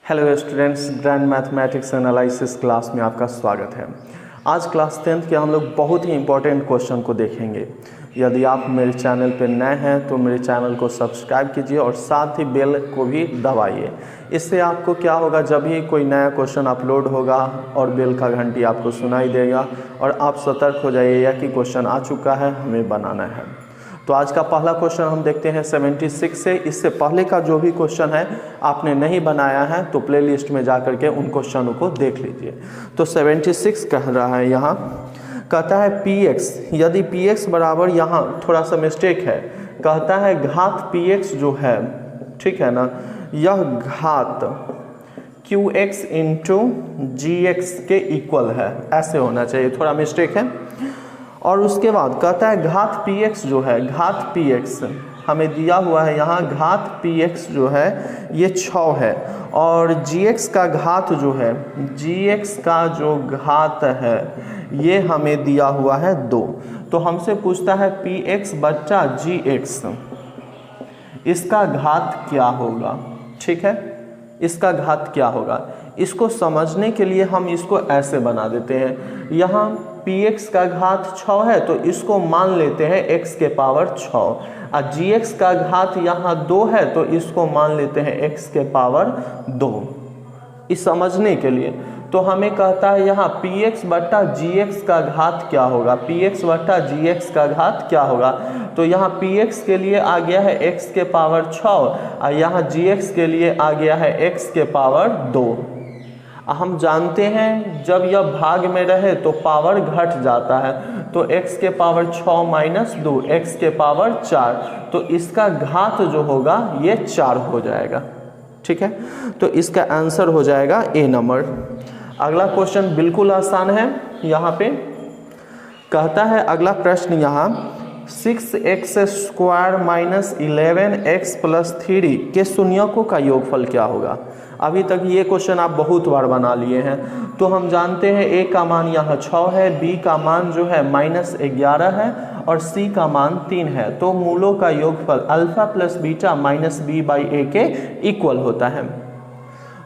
Hello students, grand mathematics analysis class में आपका स्वागत है। आज क्लास 10th के हम लोग बहुत ही इंपॉर्टेंट क्वेश्चन को देखेंगे। यदि आप मेरे चैनल पर नए हैं तो मेरे चैनल को सब्सक्राइब कीजिए और साथ ही बेल को भी दबाइए। इससे आपको क्या होगा, जब भी कोई नया क्वेश्चन अपलोड होगा और बेल का घंटी आपको सुनाई देगा और आप सतर्क हो जाइएगा कि क्वेश्चन आ चुका है, हमें बनाना है। तो आज का पहला क्वेश्चन हम देखते हैं 76 से। इससे पहले का जो भी क्वेश्चन है आपने नहीं बनाया है तो प्लेलिस्ट में जा कर के उन क्वेश्चनों को देख लीजिए। तो 76 कह रहा है, यहाँ कहता है px, यदि px बराबर, यहाँ थोड़ा सा मिस्टेक है, कहता है घात px जो है, ठीक है ना, यह घात qx इंटू gx के इक्वल है, ऐसे होना चाहिए, थोड़ा मिस्टेक है। और उसके बाद कहता है घात px जो है, घात px हमें दिया हुआ है, यहाँ घात px जो है ये 6 है और gx का घात जो है, gx का जो घात है ये हमें दिया हुआ है 2। तो हमसे पूछता है px बच्चा gx, इसका घात क्या होगा, ठीक है, इसका घात क्या होगा। इसको समझने के लिए हम इसको ऐसे बना देते हैं, यहाँ px का घात 6 है तो इसको मान लेते हैं x के पावर 6 और gx का घात यहाँ 2 है तो इसको मान लेते हैं x के पावर 2। इस समझने के लिए तो हमें कहता है यहाँ px बट्टा gx का घात क्या होगा, px बट्टा gx का घात क्या होगा। तो यहाँ px के लिए आ गया है x के पावर 6 और यहाँ gx के लिए आ गया है x के पावर 2। हम जानते हैं जब यह भाग में रहे तो पावर घट जाता है, तो x के पावर 6 माइनस 2 x के पावर 4, तो इसका घात जो होगा ये 4 हो जाएगा, ठीक है। तो इसका आंसर हो जाएगा ए नंबर। अगला क्वेश्चन बिल्कुल आसान है, यहाँ पे कहता है अगला प्रश्न, यहाँ 6x square minus 11x plus 3 के शून्यकों का योगफल क्या होगा। अभी तक ये क्वेश्चन आप बहुत बार बना लिए हैं। तो हम जानते हैं a का मान यहाँ 6 है, b का मान जो है -11 है और c का मान 3 है। तो मूलों का योगफल alpha plus beta minus B by A के इक्वल होता है।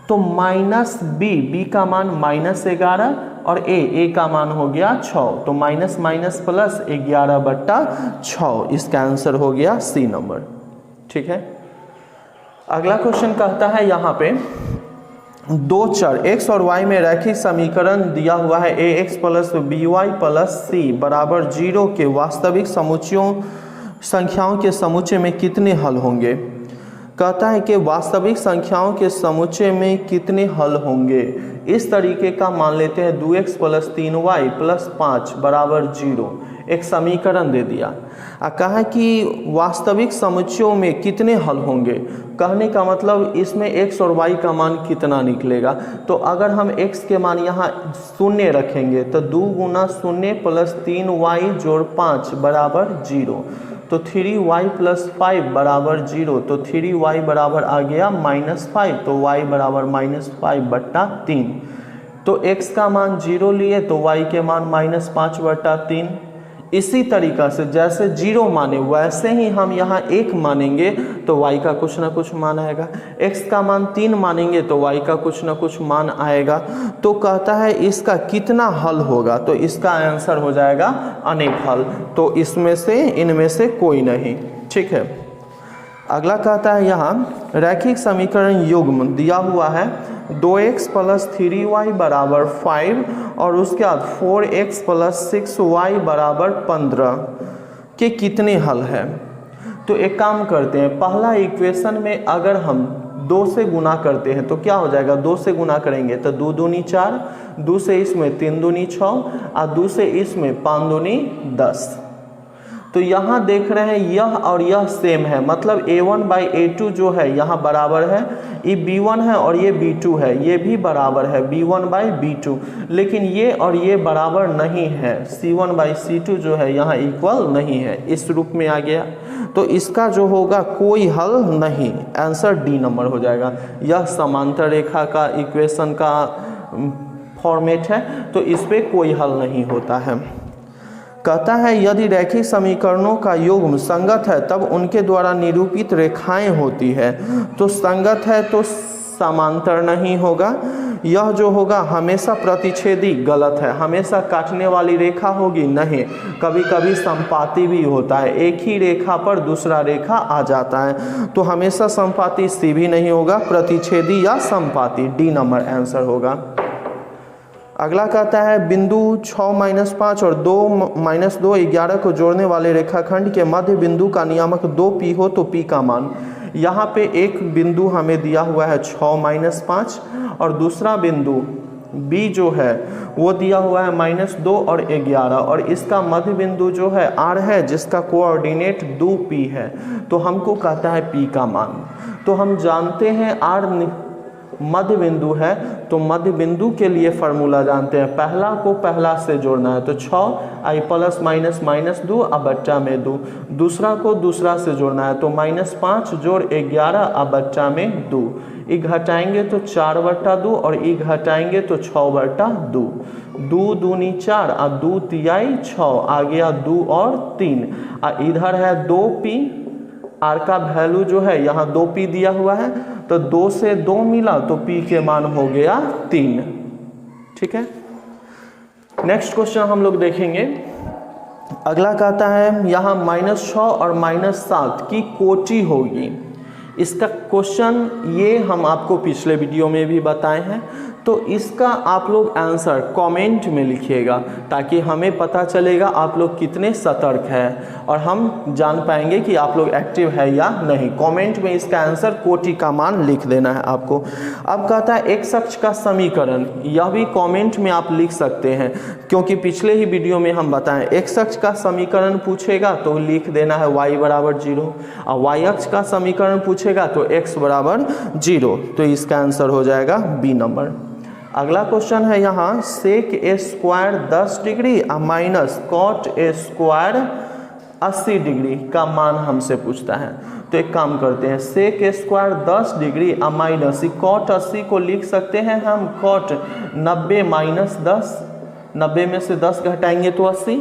तो माइनस बी का मान -11 और a का मान हो गया 6, तो माइनस माइनस प्लस 11 बट्टा 6, इसका आंसर हो गया सी नंबर, ठीक है। अगला क्वेश्चन कहता है यहाँ पे दो चर x और y में रैखिक समीकरण दिया हुआ है ax plus by plus c बराबर 0 के वास्तविक समुच्चयों संख्याओं के समुच्चय में कितने हल होंगे। कहता है कि वास्तविक संख्याओं के समुच्चय में कितने हल होंगे। इस तरीके का मान लेते हैं 2x प्लस 3y प्लस 5 बराबर 0, एक समीकरण दे दिया। कहा कि वास्तविक समुच्चयों में कितने हल होंगे, कहने का मतलब इसमें x और y का मान कितना निकलेगा। तो अगर हम x के मान यहाँ 0 रखेंगे तो 2 गुना 0 प्लस 3y जोड़ 5 बराबर 0, तो 3y प्लस 5 बराबर 0, तो 3y बराबर आ गया -5, तो y बराबर -5 बट्टा 3। तो x का मान 0 लिए तो y के मान -5 बट्टा 3। इसी तरीक़ा से जैसे 0 माने वैसे ही हम यहाँ 1 मानेंगे तो y का कुछ ना कुछ मान आएगा, x का मान 3 मानेंगे तो y का कुछ ना कुछ मान आएगा। तो कहता है इसका कितना हल होगा, तो इसका आंसर हो जाएगा अनेक हल, तो इसमें से इनमें से कोई नहीं, ठीक है। अगला कहता है यहाँ रैखिक समीकरण युग्म दिया हुआ है 2x प्लस 3y बराबर 5 और उसके बाद 4x प्लस 6y बराबर 15 के कितने हल हैं। तो एक काम करते हैं, पहला इक्वेशन में अगर हम 2 से गुना करते हैं तो क्या हो जाएगा, 2 से गुना करेंगे तो 2 दूनी 4, 2 से इसमें 3 दूनी 6 और 2 से इसमें 5 दूनी 10। तो यहाँ देख रहे हैं यह और यह सेम है, मतलब a1 बाई a2 जो है यहाँ बराबर है, ये b1 है और ये b2 है, ये भी बराबर है b1 बाई b2, लेकिन ये और ये बराबर नहीं है, c1 बाई c2 जो है यहाँ इक्वल नहीं है, इस रूप में आ गया। तो इसका जो होगा कोई हल नहीं, आंसर डी नंबर हो जाएगा। यह समांतर रेखा का इक्वेशन का फॉर्मेट है तो इस पर कोई हल नहीं होता है। कहता है यदि रैखिक समीकरणों का युग्म संगत है तब उनके द्वारा निरूपित रेखाएं होती है। तो संगत है तो समांतर नहीं होगा। यह जो होगा हमेशा प्रतिच्छेदी, गलत है। हमेशा काटने वाली रेखा होगी, नहीं, कभी कभी संपाती भी होता है, एक ही रेखा पर दूसरा रेखा आ जाता है। तो हमेशा संपाती सी भी नहीं होगा, प्रतिच्छेदी या संपाती, डी नंबर आंसर होगा। अगला कहता है बिंदु 6-5 और 2-2 11 को जोड़ने वाले रेखाखंड के मध्य बिंदु का नियामक 2p हो तो p का मान। यहाँ पे एक बिंदु हमें दिया हुआ है 6-5 और दूसरा बिंदु b जो है वो दिया हुआ है -2 और 11 और इसका मध्य बिंदु जो है r है जिसका कोऑर्डिनेट 2p है। तो हमको कहता है p का मान। तो हम जानते हैं r मध्य बिंदु है, तो मध्य बिंदु के लिए फार्मूला जानते हैं, पहला को पहला से जोड़ना है तो 6 i प्लस माइनस -2 अब बट्टा में 2, दूसरा को दूसरा से जोड़ना है तो -5 जोड़ 11 अब बट्टा में 2, ई घटाएंगे तो 4/2 और ई घटाएंगे तो 6/2, 2 दूनी 4 और 2 तिहाई 6, आ गया 2 और 3, इधर है 2p, r का वैल्यू जो है यहाँ 2p दिया हुआ है तो 2 से 2 मिला तो p के मान हो गया 3। ठीक है, नेक्स्ट क्वेश्चन हम लोग देखेंगे। अगला कहता है यहाँ -6 और -7 की कोटि होगी। इसका क्वेश्चन ये हम आपको पिछले वीडियो में भी बताए हैं, तो इसका आप लोग आंसर कमेंट में लिखिएगा ताकि हमें पता चलेगा आप लोग कितने सतर्क हैं और हम जान पाएंगे कि आप लोग एक्टिव है या नहीं। कमेंट में इसका आंसर कोटि का मान लिख देना है आपको। अब कहता है एक्स अक्ष का समीकरण, यह भी कमेंट में आप लिख सकते हैं क्योंकि पिछले ही वीडियो में हम बताएं एक्स अक्ष का समीकरण पूछेगा तो लिख देना है y = 0 और वाई अक्ष का समीकरण पूछेगा तो x = 0, तो इसका आंसर हो जाएगा बी नंबर। अगला क्वेश्चन है यहाँ sec A square 10 degree minus cot A square 80 degree का मान हमसे पूछता है। तो एक काम करते हैं, सेक A square 10 degree minus cot 80 को लिख सकते हैं हम कॉट 90 - 10, 90 में से 10 घटाएंगे तो 80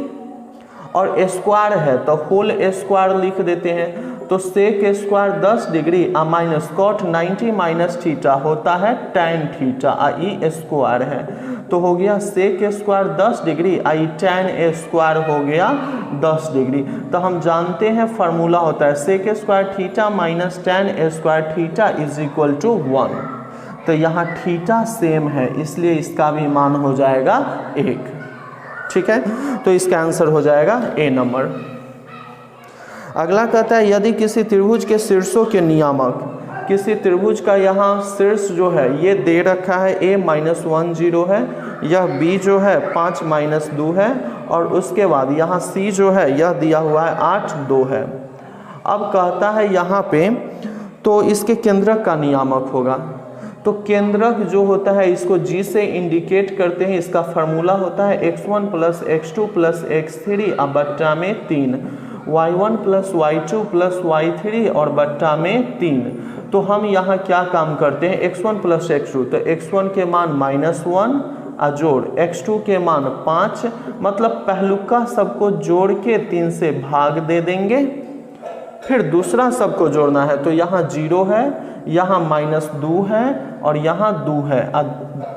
और स्क्वायर है तो होल स्क्वायर लिख देते हैं। तो sec square 10 degree minus cot 90 - theta होता है tan थीटा, ई स्क्वायर है तो हो गया सेक स्क्वायर 10 डिग्री आई tan स्क्वायर हो गया 10 डिग्री। तो हम जानते हैं फार्मूला होता है sec square theta minus tan square theta = 1। तो यहाँ थीटा सेम है इसलिए इसका भी मान हो जाएगा 1। ठीक है, तो इसका आंसर हो जाएगा ए नंबर। अगला कहता है यदि किसी त्रिभुज के शीर्षों के नियामक, किसी त्रिभुज का यहाँ शीर्ष जो है ये दे रखा है a -1 0 है, यह b जो है 5 - 2 है और उसके बाद यहाँ c जो है यह दिया हुआ है 8 2 है। अब कहता है यहाँ पे तो इसके केंद्रक का नियामक होगा। तो केंद्रक जो होता है इसको g से इंडिकेट करते हैं, इसका फार्मूला होता है x1 + x2 + x3 अब बट्टा में 3, y1 + y2 + y3 और बट्टा में 3। तो हम यहाँ क्या काम करते हैं x1 + x2, तो x1 के मान -1 जोड़ x2 के मान 5, मतलब पहलुका सबको जोड़ के 3 से भाग दे देंगे, फिर दूसरा सबको जोड़ना है तो यहाँ 0 है, यहाँ -2 है और यहाँ 2 है,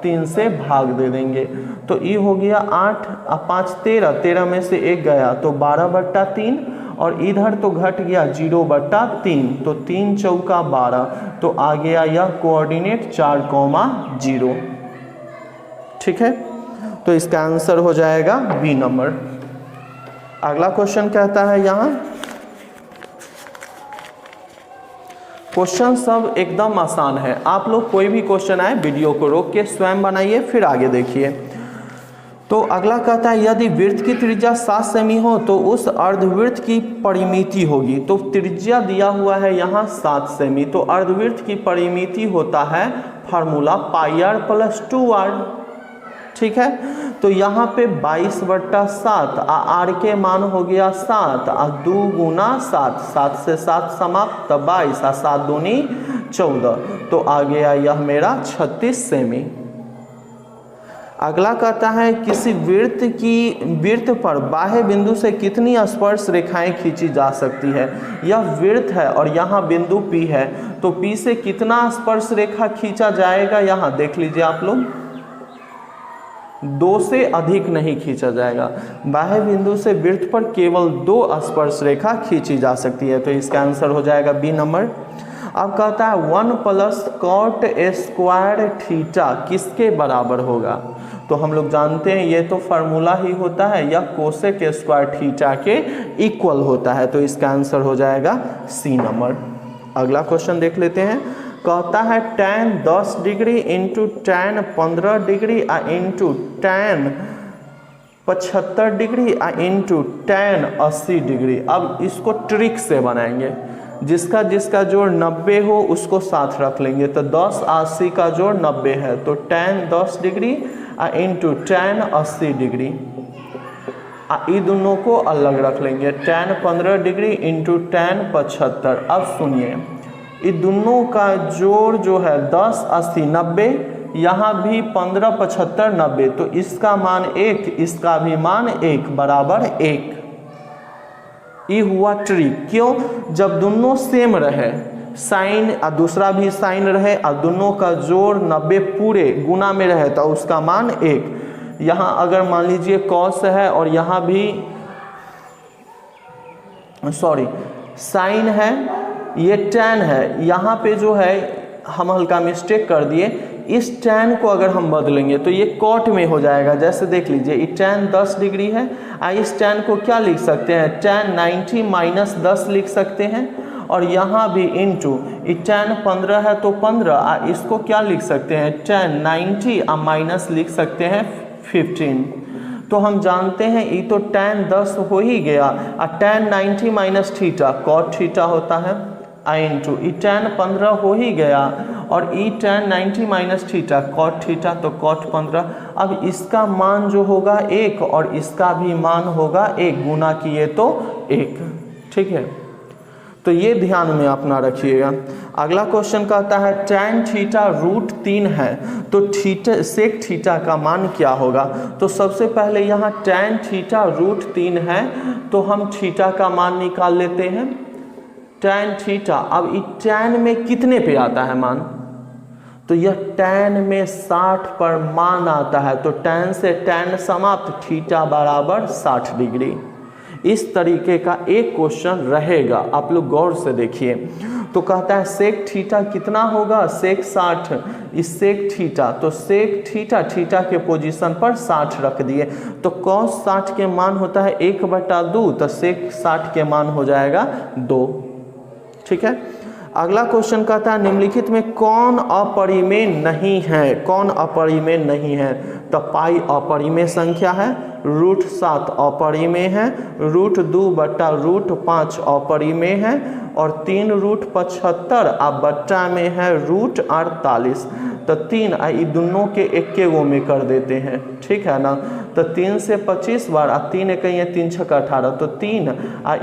3 से भाग दे देंगे तो ये हो गया 8 और 5 13, 13 में से 1 गया तो 12/3 और इधर तो घट गया 0/3 तो 3 चौका 12, तो आ गया यह कोऑर्डिनेट 4, 0। ठीक है, तो इसका आंसर हो जाएगा बी नंबर। अगला क्वेश्चन कहता है यहाँ क्वेश्चन सब एकदम आसान है, आप लोग कोई भी क्वेश्चन आए वीडियो को रोक के स्वयं बनाइए फिर आगे देखिए। तो अगला कहता है यदि वृत्त की त्रिज्या 7 सेमी हो तो उस अर्धवृत्त की परिमिति होगी। तो त्रिज्या दिया हुआ है यहाँ 7 सेमी, तो अर्धवृत्त की परिमिति होता है फार्मूला πr + 2r। ठीक है, तो यहाँ पे 22/7 r के मान हो गया 7 और 2 × 7, 7 से 7 समाप्त 22 और 7 दूनी 14, तो आ गया यह मेरा 36 सेमी। अगला कहता है किसी वृत्त पर बाह्य बिंदु से कितनी स्पर्श रेखाएं खींची जा सकती है। यह वृत्त है और यहाँ बिंदु P है, तो P से कितना स्पर्श रेखा खींचा जाएगा, यहाँ देख लीजिए आप लोग, 2 से अधिक नहीं खींचा जाएगा। बाह्य बिंदु से वृत्त पर केवल 2 स्पर्श रेखा खींची जा सकती है, तो इसका आंसर हो जाएगा बी नंबर। अब कहता है 1 + cot स्क्वायर थीटा किसके बराबर होगा। तो हम लोग जानते हैं ये तो फार्मूला ही होता है, यह कोसेक स्क्वायर थीटा के इक्वल होता है, तो इसका आंसर हो जाएगा सी नंबर। अगला क्वेश्चन देख लेते हैं। कहता है tan 10 degree into tan 15 degree into tan 75 degree into tan 80 degree. अब इसको ट्रिक से बनाएंगे, जिसका जिसका जोड़ 90 हो उसको साथ रख लेंगे, तो 10 80 का जोड़ 90 है, तो tan 10 degree into tan 80 degree, ये दोनों को अलग रख लेंगे, tan 15 डिग्री इंटू tan 75। अब सुनिए, ये दोनों का जोड़ जो है 10 80 90, यहाँ भी 15 75 90, तो इसका मान 1, इसका भी मान 1 बराबर 1। ये हुआ ट्रिक। क्यों? जब दोनों सेम रहे, साइन और दूसरा भी साइन रहे और दोनों का जोड़ 90 पूरे गुना में रहे, तो उसका मान 1। यहाँ अगर मान लीजिए कॉस है और यहाँ भी साइन है, ये tan है, यहाँ पे जो है हम हल्का मिस्टेक कर दिए, इस tan को अगर हम बदलेंगे तो ये cot में हो जाएगा। जैसे देख लीजिए, ये tan 10 डिग्री है, इस tan को क्या लिख सकते हैं, tan 90 माइनस 10 लिख सकते हैं, और यहाँ भी इंटू tan 15 है तो 15, इसको क्या लिख सकते हैं, tan 90 माइनस लिख सकते हैं 15। तो हम जानते हैं ये तो tan 10 हो ही गया, और tan 90 minus theta cot theta होता है, इंटू tan 15 हो ही गया, और tan 90 minus theta cot theta, तो cot 15। अब इसका मान जो होगा 1 और इसका भी मान होगा 1, गुना किए तो 1। ठीक है, तो ये ध्यान में अपना रखिएगा। अगला क्वेश्चन कहता है tan थीटा √3 है, तो थीटा सेक थीटा का मान क्या होगा। तो सबसे पहले यहाँ tan थीटा √3 है, तो हम थीटा का मान निकाल लेते हैं। tan थीटा, अब इस tan में कितने पे आता है मान, तो यह tan में 60 पर मान आता है, तो tan से tan समाप्त, थीटा बराबर 60 डिग्री। इस तरीके का एक क्वेश्चन रहेगा, आप लोग गौर से देखिए। तो कहता है सेक थीटा कितना होगा, सेक 60, इस सेक थीटा, तो सेक थीटा, थीटा के पोजीशन पर 60 रख दिए, तो cos 60 के मान होता है 1/2, तो सेक 60 के मान हो जाएगा 2। ठीक है, अगला क्वेश्चन कहता है निम्नलिखित में कौन अपरिमेय नहीं है, कौन अपरिमेय नहीं है। तो पाई अपरिमेय संख्या है, √7 अपरिमेय है, √2/√5 अपरिमेय है, और 3√75 अब बट्टा में है √48। तो 3 ये दोनों के एक गो में कर देते हैं, ठीक है ना। तो 3 से 25 बार, 3 कहीं 3 6 18, तो 3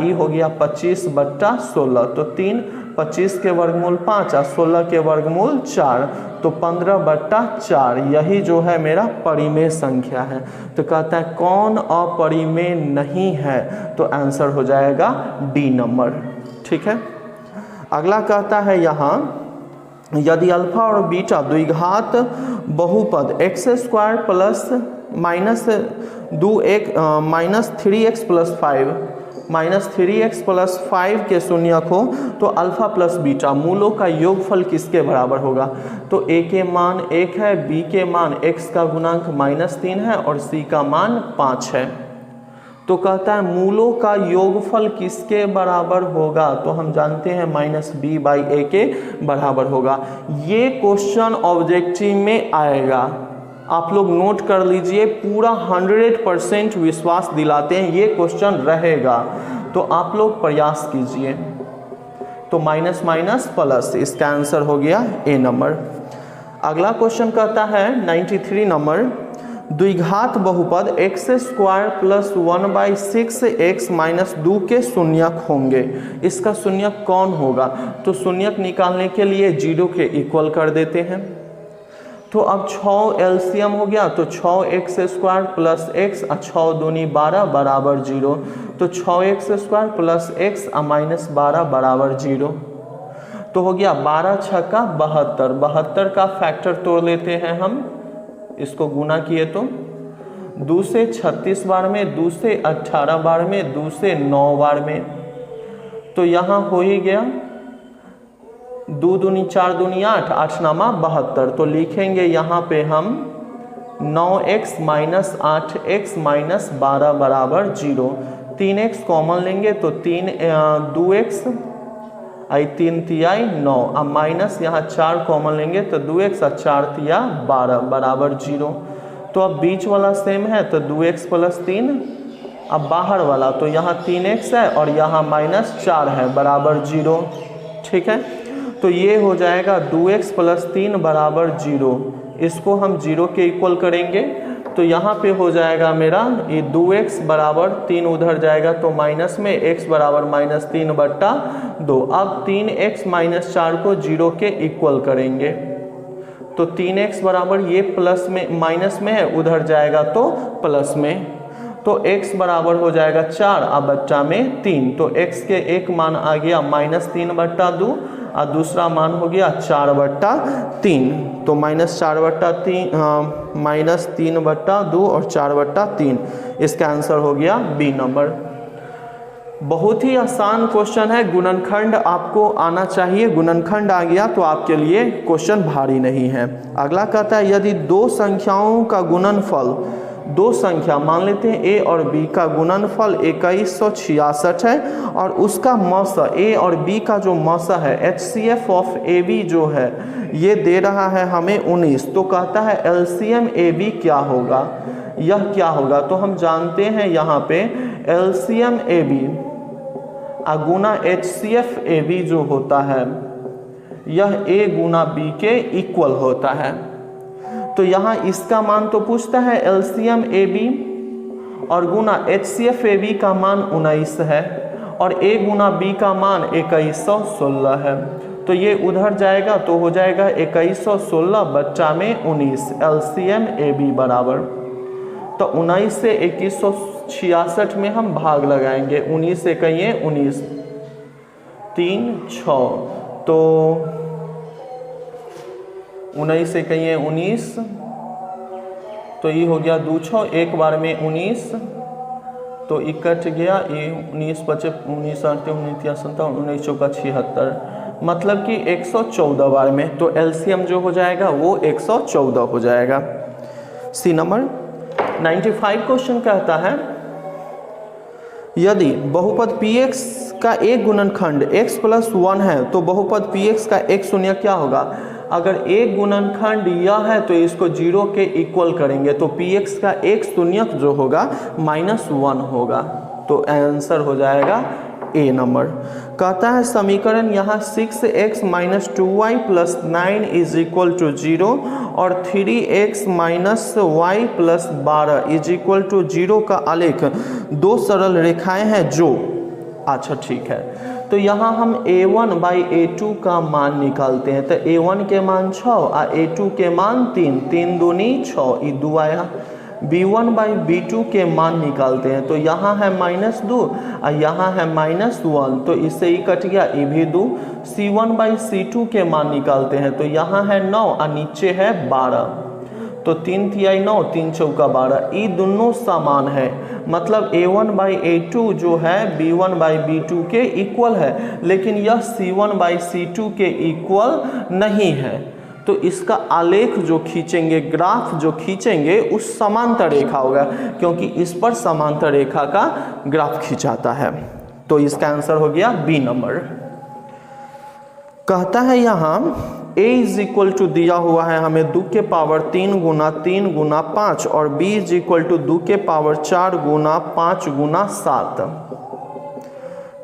ये हो गया 25/16, तो 3 25 के वर्गमूल 5 और 16 के वर्गमूल 4, तो 15/4, यही जो है मेरा परिमेय संख्या है। तो कहता है कौन अपरिमेय नहीं है, तो आंसर हो जाएगा डी नंबर। ठीक है, अगला कहता है यहाँ यदि अल्फा और बीटा द्विघात बहुपद x² प्लस -3x + 5 के शून्यक हो, तो अल्फा प्लस बीटा मूलों का योगफल किसके बराबर होगा। तो a के मान 1 है, b के मान x का गुणांक -3 है, और c का मान 5 है। तो कहता है मूलों का योगफल किसके बराबर होगा, तो हम जानते हैं -b/a के बराबर होगा। ये क्वेश्चन ऑब्जेक्टिव में आएगा, आप लोग नोट कर लीजिए, पूरा 100% विश्वास दिलाते हैं ये क्वेश्चन रहेगा, तो आप लोग प्रयास कीजिए। तो माइनस माइनस प्लस, इसका आंसर हो गया ए नंबर। अगला क्वेश्चन कहता है 93 नंबर, द्विघात बहुपद x² + 1/6x - 2 के शून्यक होंगे, इसका शून्यक कौन होगा। तो शून्यक निकालने के लिए 0 के इक्वल कर देते हैं। तो अब 6 एलसीएम हो गया, तो 6x² प्लस x 6 दूनी 12 बराबर 0। तो 6x² प्लस x माइनस 12 बराबर 0। तो हो गया 12 छक्का 72। 72 का फैक्टर तोड़ लेते हैं हम, इसको गुना किए तो 2 से 36 बार में, 2 से 18 बार में, 2 से 9 बार में। तो यहाँ हो ही गया 2 दूनी 4 दूनी 8, 8 नामा 72। तो लिखेंगे यहाँ पे हम 9x माइनस 8x माइनस 12 बराबर 0। 3x कॉमन लेंगे तो 2x 3 तियाई 9। अब माइनस यहाँ 4 कॉमन लेंगे तो 2x 4 तिया 12 बराबर 0। तो अब बीच वाला सेम है तो 2x प्लस 3। अब बाहर वाला तो यहाँ 3x है और यहाँ माइनस 4 है बराबर 0। ठीक है, तो ये हो जाएगा 2x प्लस 3 बराबर 0। इसको हम 0 के इक्वल करेंगे तो यहाँ पे हो जाएगा मेरा ये 2x बराबर 3 उधर जाएगा तो माइनस में x बराबर -3/2। अब 3x माइनस 4 को 0 के इक्वल करेंगे तो 3x बराबर ये प्लस में माइनस में है, उधर जाएगा तो प्लस में। तो x बराबर हो जाएगा 4 अब बच्चा में 3। तो x के एक मान आ गया -3/2 और दूसरा मान हो गया 4/3। तो -4/3 -3/2 और 4/3, इसका आंसर हो गया बी नंबर। बहुत ही आसान क्वेश्चन है, गुणनखंड आपको आना चाहिए। गुणनखंड आ गया तो आपके लिए क्वेश्चन भारी नहीं है। अगला कहता है यदि दो संख्याओं का गुणनफल, दो संख्या मान लेते हैं a और b का गुणनफल 2166 है और उसका मौसा a और b का जो मौसा है HCF ऑफ AB जो है ये दे रहा है हमें 19। तो कहता है LCM AB क्या होगा, यह क्या होगा। तो हम जानते हैं यहाँ पे LCM AB गुना HCF AB जो होता है यह a गुना b के इक्वल होता है। तो यहाँ इसका मान तो पूछता है LCM AB और गुना HCF AB का मान 19 है और a गुना b का मान 2116 है। तो ये उधर जाएगा तो हो जाएगा 2116 बच्चा में 19 LCM AB बराबर। तो 19 से 2166 में हम भाग लगाएंगे। 19 से कहिए 19 3 6 तो 19 से कहिए 19 तो ये हो गया 2 6 एक बार में 19 तो ये कट गया। ये 19 5 19 8 19 57 19 चौका 76 मतलब कि 114 बार में। तो एलसीएम जो हो जाएगा वो 114 हो जाएगा। सी नंबर 95 क्वेश्चन कहता है यदि बहुपद px का एक गुणनखंड x प्लस 1 है तो बहुपद px का एक शून्य क्या होगा। अगर एक गुणनखंड यह है तो इसको 0 के इक्वल करेंगे तो px का एक शून्यक जो होगा -1 होगा। तो आंसर हो जाएगा ए नंबर। कहता है समीकरण यहाँ 6x - 2y + 9 = 0 और 3x - y + 12 = 0 का आलेख दो सरल रेखाएं हैं जो। अच्छा ठीक है, तो यहाँ हम a1/a2 का मान निकालते हैं। तो a1 के मान 6 और a2 के मान 3, 3 दूनी 6 ये 2 आया। b1/b2 के मान निकालते हैं तो यहाँ है -2 और यहाँ है -1 तो इससे ही कट गया, ये भी 2। c1/c2 के मान निकालते हैं तो यहाँ है 9 और नीचे है 12 तो 3 तिहाई 9 3 चौका 12। ये दोनों समान है मतलब a1/a2 जो है b1/b2 के इक्वल है, लेकिन यह c1/c2 के इक्वल नहीं है। तो इसका आलेख जो खींचेंगे, ग्राफ जो खींचेंगे उस समांतर रेखा होगा क्योंकि इस पर समांतर रेखा का ग्राफ खींचाता है। तो इसका आंसर हो गया बी नंबर। कहता है यहाँ a = दिया हुआ है हमें 2 के पावर 3 गुना 3 गुना 5 और b = 2 के पावर 4 गुना 5 गुना 7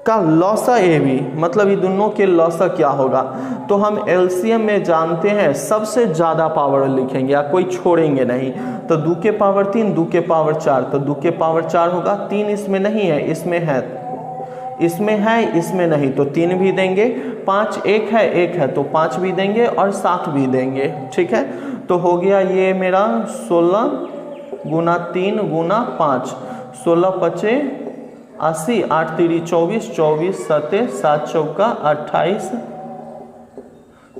का लौसा ए बी, मतलब ये दोनों के लौसा क्या होगा। तो हम एलसीएम में जानते हैं सबसे ज़्यादा पावर लिखेंगे या कोई छोड़ेंगे नहीं। तो 2 के पावर 3 2 के पावर 4 तो 2 के पावर 4 होगा। 3 इसमें नहीं है, इसमें है, इसमें है, इसमें नहीं तो 3 भी देंगे। 5 1 है तो 5 भी देंगे और 7 भी देंगे। ठीक है, तो हो गया ये मेरा 16 गुना 3 गुना 5, 16 पचे 80, 8 तिरी 24, 24 सते 7 चौका 28,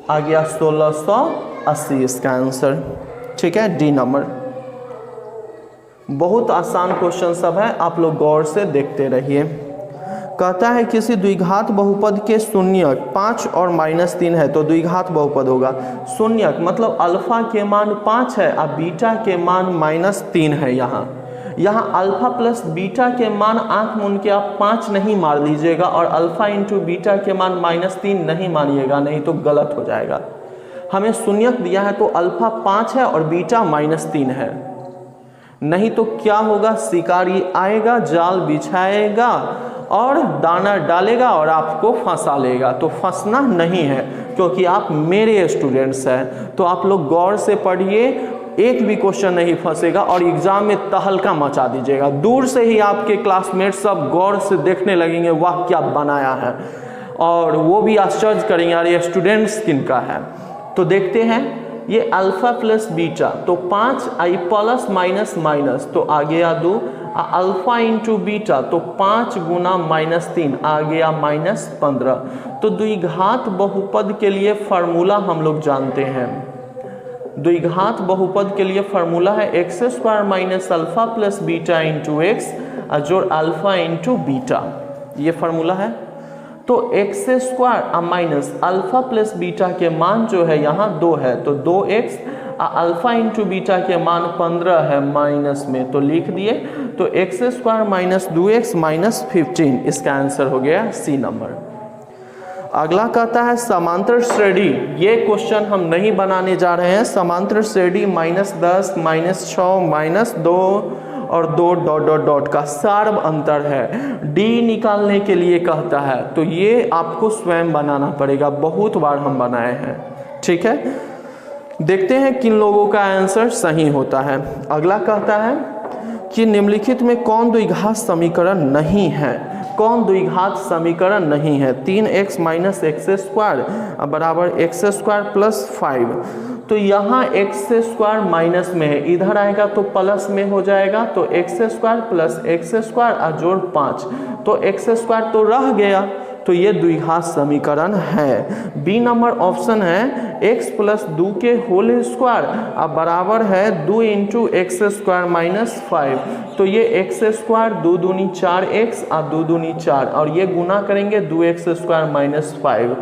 आ गया 1680 इसका आंसर। ठीक है, डी नंबर। बहुत आसान क्वेश्चन सब है, आप लोग गौर से देखते रहिए। कहता है किसी द्विघात बहुपद के शून्यक 5 और -3 है, तो द्विघात बहुपद होगा। शून्यक मतलब अल्फा के मान 5 है और बीटा के मान -3 है। यहाँ अल्फा प्लस बीटा के मान आंख मूंद के आप 5 नहीं मार लीजिएगा और अल्फा इंटू बीटा के मान -3 नहीं मानिएगा, नहीं तो गलत हो जाएगा। हमें शून्यक दिया है तो अल्फा 5 है और बीटा -3 है, नहीं तो क्या होगा, शिकारी आएगा, जाल बिछाएगा और दाना डालेगा और आपको फंसा लेगा। तो फंसना नहीं है, क्योंकि आप मेरे स्टूडेंट्स हैं। तो आप लोग गौर से पढ़िए, एक भी क्वेश्चन नहीं फंसेगा और एग्जाम में तहलका मचा दीजिएगा। दूर से ही आपके क्लासमेट सब गौर से देखने लगेंगे, वाह क्या बनाया है, और वो भी आश्चर्य करेंगे यार ये स्टूडेंट्स किनका है। तो देखते हैं, ये अल्फा प्लस बीटा तो 5 आई प्लस माइनस माइनस तो आ गया 2, अल्फा इंटू बीटा तो 5 गुना -3 आ गया -15। तो द्विघात बहुपद के लिए फार्मूला हम लोग जानते हैं। द्विघात बहुपद के लिए फार्मूला है x² minus alpha plus beta into x जोड़ अल्फा इंटू बीटा, ये फार्मूला है। तो x² minus alpha plus beta के मान जो है यहाँ 2 है, तो 2x अल्फा इंटू बीटा के मान 15 है माइनस में, तो लिख दिए। तो x² माइनस 2x माइनस 15 इसका आंसर हो गया सी नंबर। अगला कहता है समांतर श्रेणी, ये क्वेश्चन हम नहीं बनाने जा रहे हैं। समांतर श्रेणी -10 -6 -2 और 2 डॉट डॉट डॉट का सार्व अंतर है, डी निकालने के लिए कहता है। तो ये आपको स्वयं बनाना पड़ेगा, बहुत बार हम बनाए हैं। ठीक है, देखते हैं किन लोगों का आंसर सही होता है। अगला कहता है कि निम्नलिखित में कौन द्विघात समीकरण नहीं है। कौन द्विघात समीकरण नहीं है? 3x माइनस x² बराबर x² प्लस 5। तो यहाँ x² माइनस में है, इधर आएगा तो प्लस में हो जाएगा, तो x² प्लस x² और जोड़ 5, तो x² तो रह गया, तो ये द्विघात समीकरण है। बी नंबर ऑप्शन है x प्लस 2 के होल स्क्वायर अब बराबर है 2 इंटू x² माइनस 5। तो ये x² 2 दूनी 4x और 2 दूनी 4 और ये गुना करेंगे 2x² माइनस 5।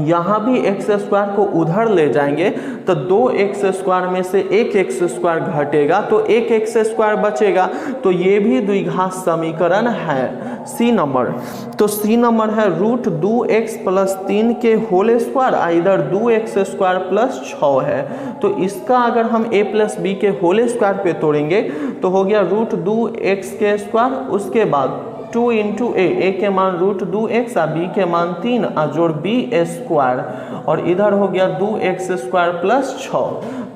यहाँ भी x² को उधर ले जाएंगे तो 2x² में से 1x² घटेगा तो 1x² बचेगा, तो ये भी द्विघात समीकरण है। सी नंबर, तो सी नंबर है रूट 2x प्लस 3 के होल स्क्वायर, इधर 2x² प्लस 6 है, तो इसका अगर हम a प्लस बी के होल स्क्वायर पे तोड़ेंगे तो हो गया रूट 2x के स्क्वायर, उसके बाद 2 इंटू ए के मान रूट 2x और बी के मान 3 और जोड़ b² और इधर हो गया 2x² प्लस 6,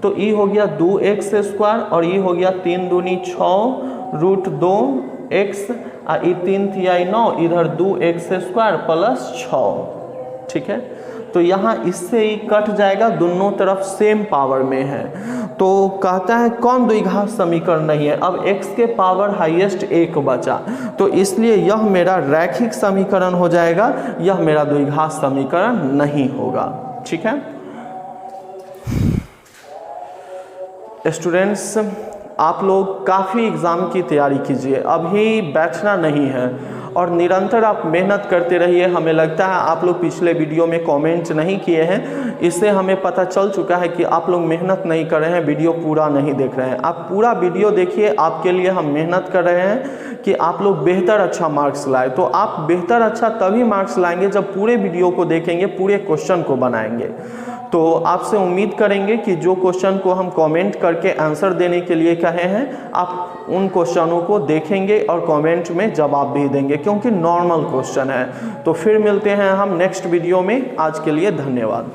तो ये हो गया 2x² और ये हो गया 3 दूनी 6 रूट 2x और ये 3 तिहाई 9, इधर 2x² प्लस 6। ठीक है, तो यहाँ इससे ही कट जाएगा, दोनों तरफ सेम पावर में है। तो कहता है कौन द्विघात समीकरण नहीं है। अब x के पावर हाईएस्ट 1 बचा, तो इसलिए यह मेरा रैखिक समीकरण हो जाएगा, यह मेरा द्विघात समीकरण नहीं होगा। ठीक है स्टूडेंट्स, आप लोग काफ़ी एग्ज़ाम की तैयारी कीजिए, अभी बैठना नहीं है और निरंतर आप मेहनत करते रहिए। हमें लगता है आप लोग पिछले वीडियो में कमेंट नहीं किए हैं, इससे हमें पता चल चुका है कि आप लोग मेहनत नहीं कर रहे हैं, वीडियो पूरा नहीं देख रहे हैं। आप पूरा वीडियो देखिए, आपके लिए हम मेहनत कर रहे हैं कि आप लोग बेहतर अच्छा मार्क्स लाए। तो आप बेहतर अच्छा तभी मार्क्स लाएंगे जब पूरे वीडियो को देखेंगे, पूरे क्वेश्चन को बनाएंगे। तो आपसे उम्मीद करेंगे कि जो क्वेश्चन को हम कमेंट करके आंसर देने के लिए कहे हैं, आप उन क्वेश्चनों को देखेंगे और कमेंट में जवाब भी देंगे, क्योंकि नॉर्मल क्वेश्चन है। तो फिर मिलते हैं हम नेक्स्ट वीडियो में। आज के लिए धन्यवाद।